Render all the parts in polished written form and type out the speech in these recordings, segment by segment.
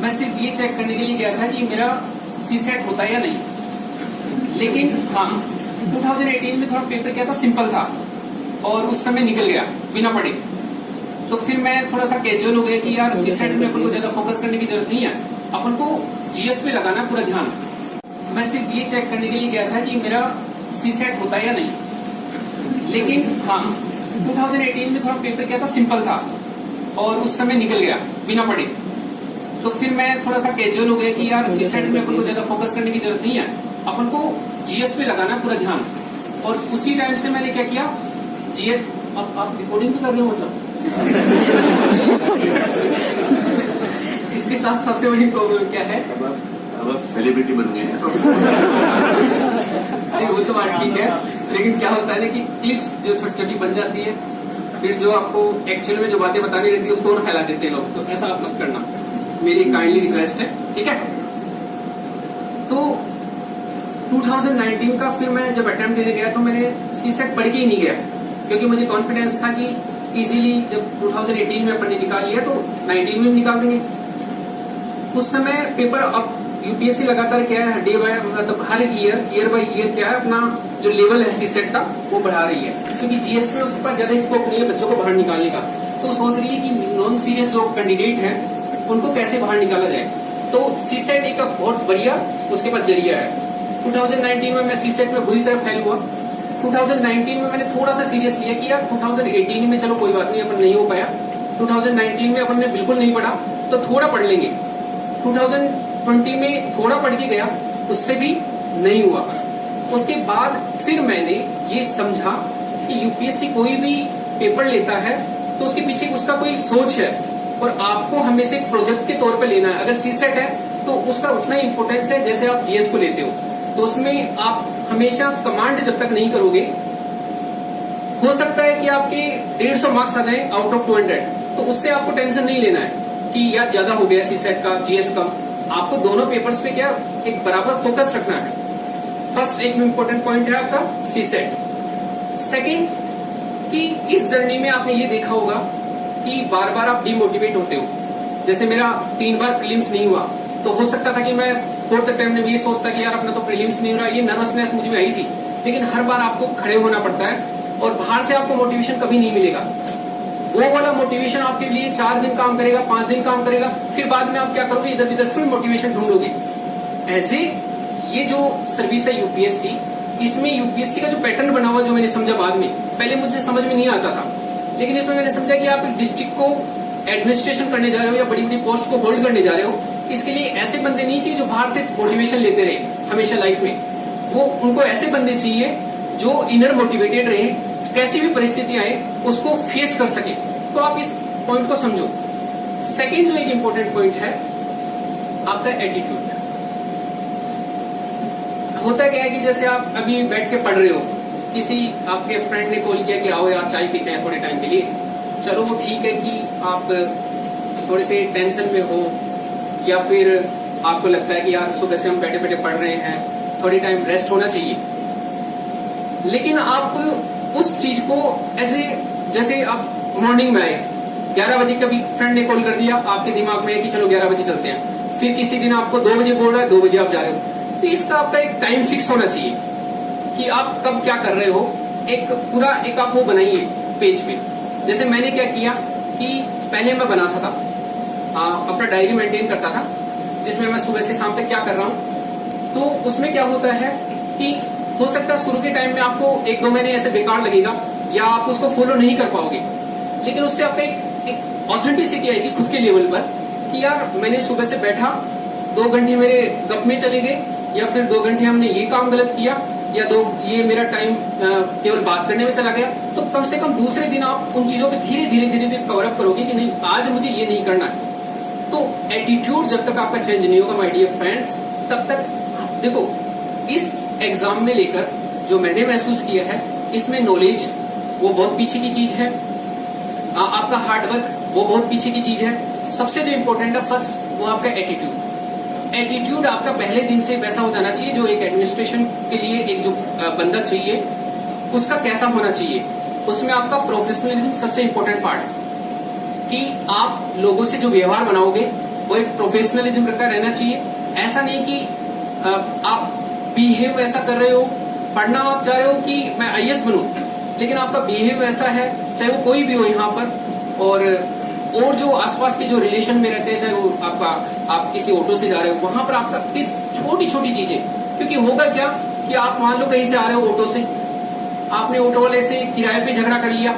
मैं सिर्फ ये चेक करने के लिए गया था कि मेरा सी सेट होता है या नहीं। लेकिन हाँ, 2018 में थोड़ा पेपर क्या था, सिंपल था और उस समय निकल गया बिना पढ़े। तो फिर मैं थोड़ा सा कैजुअल हो गया कि यार सी सेट में अपन को ज्यादा फोकस करने की जरूरत नहीं है, अपन को जीएस पे लगाना पूरा ध्यान। मैं सिर्फ ये चेक करने के लिए गया था कि मेरा सी सेट होता है या नहीं। लेकिन हाँ, 2018 में थोड़ा पेपर क्या था, सिंपल था और उस समय निकल गया बिना पढ़े। तो फिर मैं थोड़ा सा कैजुअल हो गया कि यार सी सेट में अपन को ज्यादा फोकस करने की जरूरत नहीं है, अपन को जीएस पे लगाना पूरा ध्यान। और उसी टाइम से मैंने क्या किया, जीएस। अब आप रिकॉर्डिंग तो कर रहे हो मतलब इसके साथ सबसे बड़ी प्रॉब्लम क्या है, अब आप सेलिब्रिटी बन गए हैं। वो तो बात ठीक है, लेकिन क्या होता है ना कि क्लिप्स जो छोटी छोटी बन जाती है, फिर जो आपको एक्चुअल में जो बातें बतानी रहती है उसको और फैला देते हैं लोग। तो ऐसा आप मत करना, मेरी काइंडली रिक्वेस्ट है, ठीक है। तो 2019 का फिर मैं जब अटेम्प्ट देने गया तो मैंने सी सेट पढ़ के ही नहीं गया, क्योंकि मुझे कॉन्फिडेंस था कि इजीली जब 2018 में अपन ने निकाल लिया तो 19 में निकाल देंगे। उस समय पेपर अब यूपीएससी लगातार क्या है, डे बाय मतलब हर ईयर बाय ईयर क्या है, अपना जो लेवल है सी सेट का वो बढ़ा रही है, क्योंकि जीएस में उसके पास ज्यादा स्कोप नहीं है बच्चों को बाहर निकालने का। तो सोच रही है कि नॉन सीरियस जो कैंडिडेट है उनको कैसे बाहर निकाला जाए। तो सी सेट एक बहुत बढ़िया उसके पास जरिया है। 2019 में मैं सी सेट में बुरी तरह फेल हुआ। 2019 में मैंने थोड़ा सा सीरियस लिया कि यार 2018 में चलो कोई बात नहीं, अपन नहीं हो पाया। 2019 में अपन ने बिल्कुल नहीं पढ़ा तो थोड़ा पढ़ लेंगे। 2020 में थोड़ा पढ़ के गया, उससे भी नहीं हुआ। उसके बाद फिर मैंने ये समझा कि यूपीएससी कोई भी पेपर लेता है तो उसके पीछे उसका कोई सोच है और आपको हमेशा एक प्रोजेक्ट के तौर पे लेना है। अगर सी सेट है तो उसका उतना ही इंपॉर्टेंस है जैसे आप जीएस को लेते हो। तो उसमें आप हमेशा कमांड जब तक नहीं करोगे, हो सकता है कि आपके 150 मार्क्स आ जाएं आउट ऑफ 200, तो उससे आपको टेंशन नहीं लेना है कि यार ज्यादा हो गया सी सेट का, जीएस कम। आपको दोनों पेपर्स पे क्या एक बराबर फोकस रखना है। फर्स्ट एक इम्पोर्टेंट पॉइंट है आपका सी सेट। सेकेंड कि इस जर्नी में आपने ये देखा होगा कि बार बार आप डिमोटिवेट होते हो। जैसे मेरा 3 बार प्रीलिम्स नहीं हुआ, तो हो सकता था कि मैं 4th अटेम्प्ट में ये सोचता कि यार अपना तो प्रीलिम्स नहीं हो रहा, ये नर्वसनेस मुझ में आई थी। लेकिन हर बार आपको खड़े होना पड़ता है और बाहर से आपको मोटिवेशन कभी नहीं मिलेगा। वो वाला मोटिवेशन आपके लिए 4 दिन काम करेगा, 5 दिन काम करेगा, फिर बाद में आप क्या करोगे, इधर उधर फिर मोटिवेशन ढूंढोगे। ऐसे ये जो सर्विस है यूपीएससी, इसमें यूपीएससी का जो पैटर्न बना हुआ जो मैंने समझा बाद में, पहले मुझे समझ में नहीं आता था, लेकिन इसमें मैंने समझा कि आप एक डिस्ट्रिक्ट को एडमिनिस्ट्रेशन करने जा रहे हो या बड़ी बड़ी पोस्ट को होल्ड करने जा रहे हो, इसके लिए ऐसे बंदे नहीं चाहिए जो बाहर से मोटिवेशन लेते रहे हमेशा लाइफ में। वो उनको ऐसे बंदे चाहिए जो इनर मोटिवेटेड रहे, कैसी भी परिस्थिति आए उसको फेस कर सके। तो आप इस पॉइंट को समझो। सेकेंड जो एक इम्पोर्टेंट पॉइंट है आपका एटीट्यूड। होता क्या है कि जैसे आप अभी बैठ के पढ़ रहे हो, किसी आपके फ्रेंड ने कॉल किया कि आओ यार चाय पीते हैं थोड़े टाइम के लिए। चलो वो ठीक है कि आप थोड़े से टेंशन में हो या फिर आपको लगता है कि यार सुबह से हम बैठे बैठे पढ़ रहे हैं, थोड़ी टाइम रेस्ट होना चाहिए। लेकिन आप उस चीज को ऐसे जैसे आप मॉर्निंग में आए 11 बजे, कभी फ्रेंड ने कॉल कर दिया, आपके दिमाग में है कि चलो 11 बजे चलते हैं। फिर किसी दिन आपको 2 बजे बोल रहा है, 2 बजे आप जा रहे हो। तो इसका आपका एक टाइम फिक्स होना चाहिए कि आप कब क्या कर रहे हो। एक पूरा एक आप वो बनाइए पेज पे। जैसे मैंने क्या किया कि पहले मैं बनाता था, अपना डायरी मेंटेन करता था जिसमें मैं सुबह से शाम तक क्या कर रहा हूँ। तो उसमें क्या होता है कि हो सकता है शुरू के टाइम में आपको 1-2 महीने ऐसे बेकार लगेगा या आप उसको फॉलो नहीं कर पाओगे, लेकिन उससे आपका एक ऑथेंटिसिटी आएगी खुद के लेवल पर कि यार मैंने सुबह से बैठा, 2 घंटे मेरे गप में चले गए या फिर 2 घंटे हमने ये काम गलत किया या ये मेरा टाइम केवल बात करने में चला गया। तो कम से कम दूसरे दिन आप उन चीजों पे धीरे धीरे कवर अप करोगे कि नहीं आज मुझे ये नहीं करना है। तो एटीट्यूड जब तक आपका चेंज नहीं होगा माय डियर फ्रेंड्स, तब तक देखो इस एग्जाम में लेकर जो मैंने महसूस किया है, इसमें नॉलेज वो बहुत पीछे की चीज है, आपका हार्डवर्क वो बहुत पीछे की चीज है। सबसे जो इम्पोर्टेंट है फर्स्ट वो आपका एटीट्यूड। एटीट्यूड आपका पहले दिन से वैसा हो जाना चाहिए जो एक एडमिनिस्ट्रेशन के लिए एक जो बंदा चाहिए उसका कैसा होना चाहिए। उसमें आपका प्रोफेशनलिज्म सबसे इम्पोर्टेंट पार्ट है कि आप लोगों से जो व्यवहार बनाओगे वो एक प्रोफेशनलिज्म का रहना चाहिए। ऐसा नहीं कि आप बिहेव ऐसा कर रहे हो, पढ़ना आप चाह रहे हो कि मैं आईएएस बनूं, लेकिन आपका बिहेव ऐसा है, चाहे वो कोई भी हो यहाँ पर, और जो आसपास के जो रिलेशन में रहते हैं, चाहे वो आप किसी ऑटो से जा रहे हो, वहां पर आपका छोटी छोटी चीजें, क्योंकि होगा क्या कि आप मान लो कहीं से आ रहे हो ऑटो से, आपने ऑटो वाले से किराए पे झगड़ा कर लिया,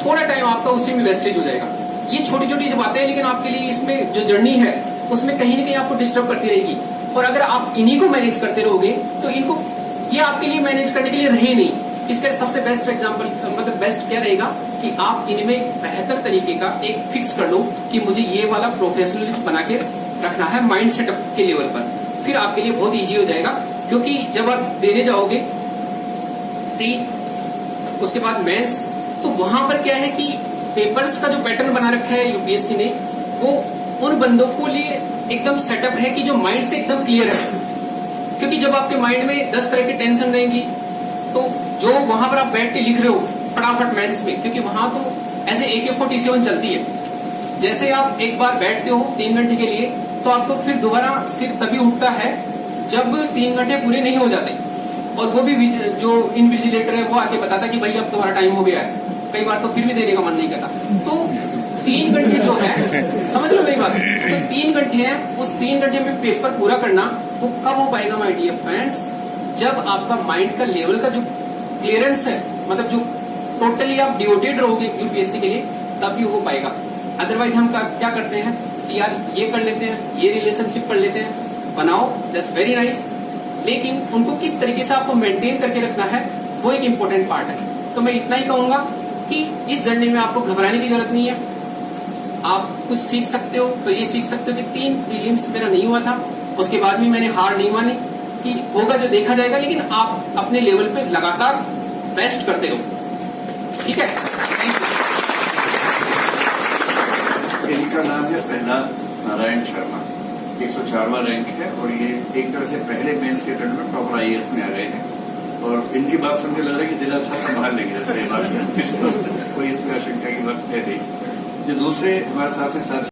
थोड़ा टाइम आपका उसी में वेस्टेज हो जाएगा। ये छोटी छोटी सी बातें हैं, लेकिन आपके लिए इसमें जो जर्नी है उसमें कहीं ना कहीं आपको डिस्टर्ब करती रहेगी। और अगर आप इन्हीं को मैनेज करते रहोगे तो इनको ये आपके लिए मैनेज करने के लिए रहे नहीं। इसका सबसे बेस्ट एग्जांपल, मतलब बेस्ट क्या रहेगा कि आप इनमें बेहतर तरीके का एक फिक्स कर लो कि मुझे ये वाला प्रोफेशनलिज्म बना के रखना है माइंड सेटअप के लेवल पर, फिर आपके लिए बहुत इजी हो जाएगा। क्योंकि जब आप देने जाओगे प्री, उसके बाद मेंस, तो वहां पर क्या है कि पेपर्स का जो पैटर्न बना रखा है यूपीएससी ने, वो उन बंदों को लिए एकदम सेटअप है कि जो माइंड से एकदम क्लियर है। क्योंकि जब आपके माइंड में 10 तरह की टेंशन रहेंगी, तो जो वहां पर आप बैठ के लिख रहे हो फटाफट मेंस में, क्योंकि वहां तो ऐसे AK-47 चलती है, जैसे आप एक बार बैठते हो 3 घंटे के लिए, तो आपको फिर दोबारा सिर तभी उठता है जब 3 घंटे पूरे नहीं हो जाते, और वो भी जो इनविजिलेटर है वो आके बताता कि भाई अब तुम्हारा टाइम हो गया है। कई बार तो फिर भी देने का मन नहीं करता। तो 3 घंटे जो है, समझ लो मेरी बात, तो 3 घंटे हैं, उस 3 घंटे में पेपर पूरा करना, वो कब हो पाएगा माय डियर फ्रेंड्स? जब आपका माइंड का लेवल का जो क्लियरेंस है, मतलब जो टोटली आप डिवोटेड रहोगे यूपीएससी के लिए, तब भी हो पाएगा। अदरवाइज हम क्या करते हैं कि यार ये कर लेते हैं, ये रिलेशनशिप कर लेते हैं, बनाओ, दैट्स वेरी नाइस, लेकिन उनको किस तरीके से आपको मेंटेन करके रखना है वो एक इम्पोर्टेंट पार्ट है। तो मैं इतना ही कहूंगा कि इस जर्नी में आपको घबराने की जरूरत नहीं है। आप कुछ सीख सकते हो तो ये सीख सकते हो कि 3 प्रीलिम्स मेरा नहीं हुआ था, उसके बाद भी मैंने हार नहीं मानी कि होगा जो देखा जाएगा, लेकिन आप अपने लेवल पे लगातार बेस्ट करते रहो। ठीक है, थैंक यू। इनका नाम है प्रहलाद नारायण शर्मा, 104वां रैंक है, और ये एक तरह से पहले मेंस के टर्न में टॉपर आईएएस में आ गए हैं। और इनकी बात सुनकर लग रहा है कि जिला अच्छा संभाल लेंगे, कोई इसमें आशंका की बात है नहीं। जो दूसरे हमारे साथ हैं साथी